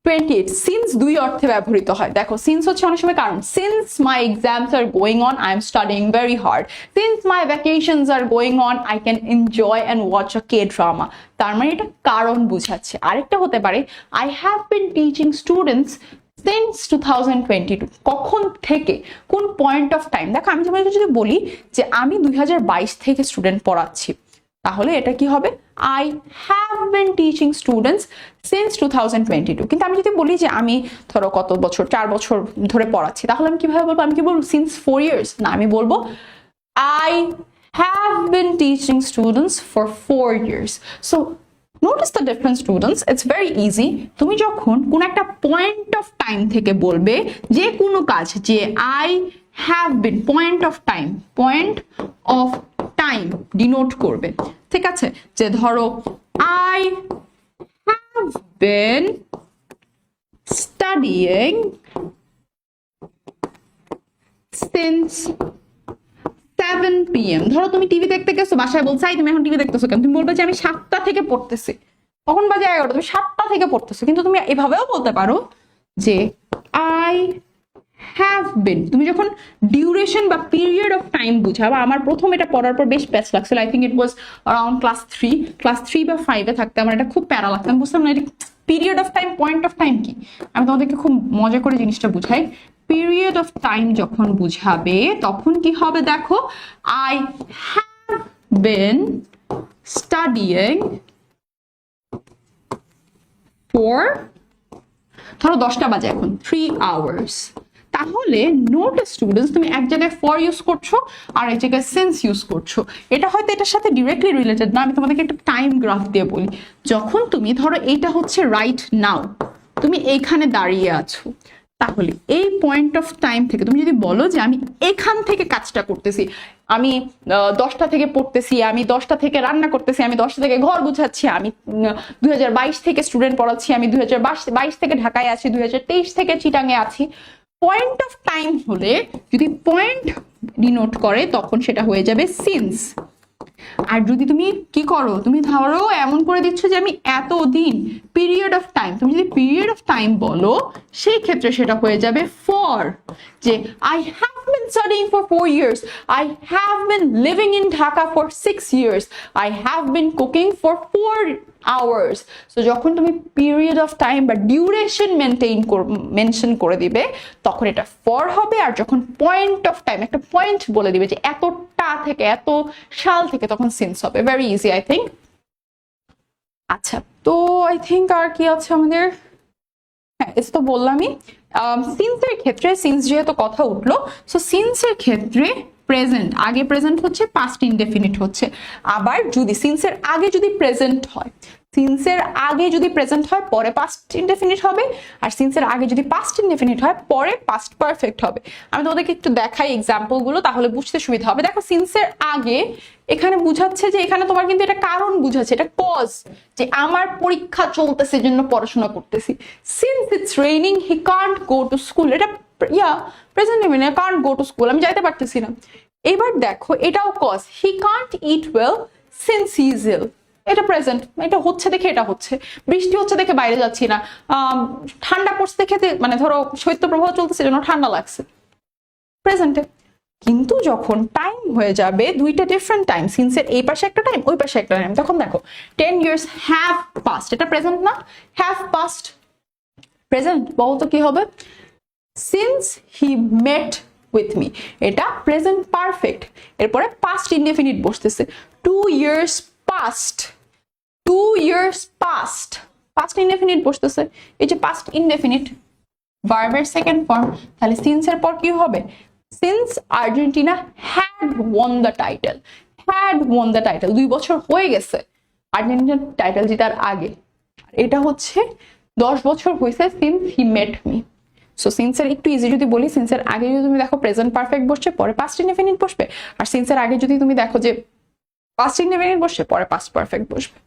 28 since দুই অর্থে ব্যবহৃত হয়। দেখো সিন্স হচ্ছে অনেক সময় কারণ, since my exams are going on I am studying very hard, since my vacations are going on I can enjoy and watch a K drama. তার মানে এটা কারণ বুঝাচ্ছে। আরেকটা হতে পারে I have been teaching students since 2022, কখন থেকে, কোন পয়েন্ট অফ টাইম। দেখো আমি তোমাকে যদি বলি যে আমি 2022 থেকে স্টুডেন্ট পড়াচ্ছি, তাহলে এটা কি হবে I have been teaching students since 2022। কিন্তু আমি যদি বলি যে আমি ধরো কত বছর, 4 বছর ধরে পড়াচ্ছি, তাহলে আমি কিভাবে বলবো? আমি কি বলবো since 4 years? না, আমি বলবো I have been teaching students for 4 years। So notice the difference students, it's very easy। তুমি যখন কোন একটা পয়েন্ট অফ টাইম থেকে বলবে যে কোনো কাজ, যে I have been, point of time denote করবে, ঠিক আছে? যে ধরো I have been studying since 7 PM। ধরো তুমি টিভি দেখতে গেছো, বাসায় বলছো তুমি এখন টিভি দেখতেছো কেন? তুমি বলবে যে আমি 7টা থেকে পড়তেছি। তখন বাজে 11টা, তুমি 7টা থেকে পড়তেছো। কিন্তু তুমি এভাবেও বলতে পারো যে I have been। তুমি যখন ডিউরেশন বা পিরিয়ড অফ টাইম বুঝাবা, আমার প্রথম এটা পড়ার পর বেশ প্যাচ লাগছিল, I think it was around class 3 বা 5 থাকতে আমার এটা খুব প্যারা লাগতো। আমি বুঝতাম না এটা period of time, point of time কি। আমি তোমাদেরকে খুব মজা করে জিনিসটা বুঝাই। পিরিয়ড অফ টাইম যখন বুঝাবে তখন কি হবে দেখো, I have been studying for, ধরো 10টা বাজে এখন, 3 hours। তাহলে নোট স্টুডেন্টস, তুমি এক জায়গায় ফর ইউজ করছো আর এক জায়গায় সিন্স ইউজ করছো। এটা হয়তো এটার সাথে ডিরেক্টলি রিলেটেড না, আমি তোমাদেরকে একটা টাইম গ্রাফ দিয়ে বলি। যখন তুমি ধরো এইটা হচ্ছে রাইট নাও, তুমি এইখানে দাঁড়িয়ে আছো, তাহলে এই পয়েন্ট অফ টাইম থেকে তুমি যদি বলো যে আমি এখান থেকে কাজটা করতেছি, আমি 10টা থেকে পড়তেছি, আমি 10টা থেকে রান্না করতেছি, আমি 10টা থেকে ঘর গুছাচ্ছি, আমি 2022 থেকে স্টুডেন্ট পড়াচ্ছি, আমি 2022 থেকে ঢাকায় আছি, 2023 থেকে চিটাঙে আছি। পয়েন্ট অফ টাইম হলে যদি পয়েন্ট ডিনোট করে তখন সেটা হয়ে যাবে সিন্স। আর যদি তুমি কি করো, তুমি ধরো এমন করে দিচ্ছ যে আমি এতদিন, পিরিয়ড অফ টাইম, তুমি যদি পিরিয়ড অফ টাইম বলো সেই ক্ষেত্রে সেটা হয়ে যাবে ফর। যে I have been studying for 4 years, I have been living in Dhaka for 6 years, I have been cooking for 4 hours। So যখন তুমি পিরিয়ড অফ টাইম বা ডিউরেশন মেনশন করে দিবে তখন এটা ফর হবে। আর যখন পয়েন্ট অফ টাইম, একটা পয়েন্ট বলে দিবে যে এতটা থেকে এত সাল থেকে, তখন সিন্স হবে। Very easy I think. আচ্ছা, তো আই থিঙ্ক আর কি আছে আমাদের? হ্যাঁ, এস তো বললামই। সিন্সের ক্ষেত্রে, সিন্স যেহেতু কথা উঠলো, সো সিন্সের ক্ষেত্রে প্রেজেন্ট, আগে প্রেজেন্ট হচ্ছে, পাস্ট ইনডেফিনিট হচ্ছে। আবার যদি সিন্সের আগে যদি প্রেজেন্ট হয়, সিন্সের আগে যদি প্রেজেন্ট হয় পরে পাস্ট ইনডেফিনিট হবে, আর সিন্সের আগে যদি পাস্ট ইনডেফিনিট হয় পরে পাস্ট পারফেক্ট হবে। আমি তোমাদেরকে একটু দেখাই এক্সাম্পল গুলো, তাহলে বুঝতে সুবিধা হবে। দেখো সিন্সের আগে এখানে বুঝাচ্ছে যে এখানে তোমার কিন্তু এটা কারণ বুঝাচ্ছে, এটা কজ, যে আমার পরীক্ষা চলতেছে জন্য পড়াশোনা করতেছি। Since it's raining he can't go to school, এটা present indefinite, can't go to school, আমি যাইতে পারতেছি না। এবার দেখো এটাও cause, he can't eat well since he is ill, এটা প্রেজেন্ট, এটা হচ্ছে দেখে এটা হচ্ছে। বৃষ্টি হচ্ছে দেখে বাইরে যাচ্ছি না, ঠান্ডা পড়ছে দেখে, মানে ধরো শৈত্যপ্রবাহ চলতেছে জন্য ঠান্ডা লাগছে, প্রেজেন্টে। কিন্তু যখন টাইম হয়ে যাবে, দুইটা ডিফারেন্ট টাইম, সিন্সের এই পাশে একটা টাইম, ওই পাশে একটা টাইম, তখন দেখো 10 years হ্যাভ পাস্ট, এটা প্রেজেন্ট না, হ্যাভ পাস্ট প্রেজেন্ট, বলতো কি হবে? Since he met with me, এটা প্রেজেন্ট পারফেক্ট। এরপরে পাস্ট ইনডেফিনিট বসতেছে, 2 years past, 2 years past, past indefinite বসতেছে। এই যে পাস্ট ইনডেফিনিট ভার্বের সেকেন্ড ফর্ম, তাহলে সিন্সের পর কি হবে? Since Argentina had won the title, had won the title, 2 বছর হয়ে গেছে আর্জেন্টিনার টাইটেল জেতার আগে। এটা হচ্ছে 10 বছর হয়েছে since he met me. So সিন্সের একটু ইজি যদি বলি, সিন্সের আগে যদি তুমি দেখো প্রেজেন্ট পারফেক্ট বসছে, পরে পাস্ট ইনডেফিনিট বসবে। আর সিন্সের আগে যদি তুমি দেখো যে পাস্ট ইনডেফিনিট বসছে, পরে পাস্ট পারফেক্ট বসবে।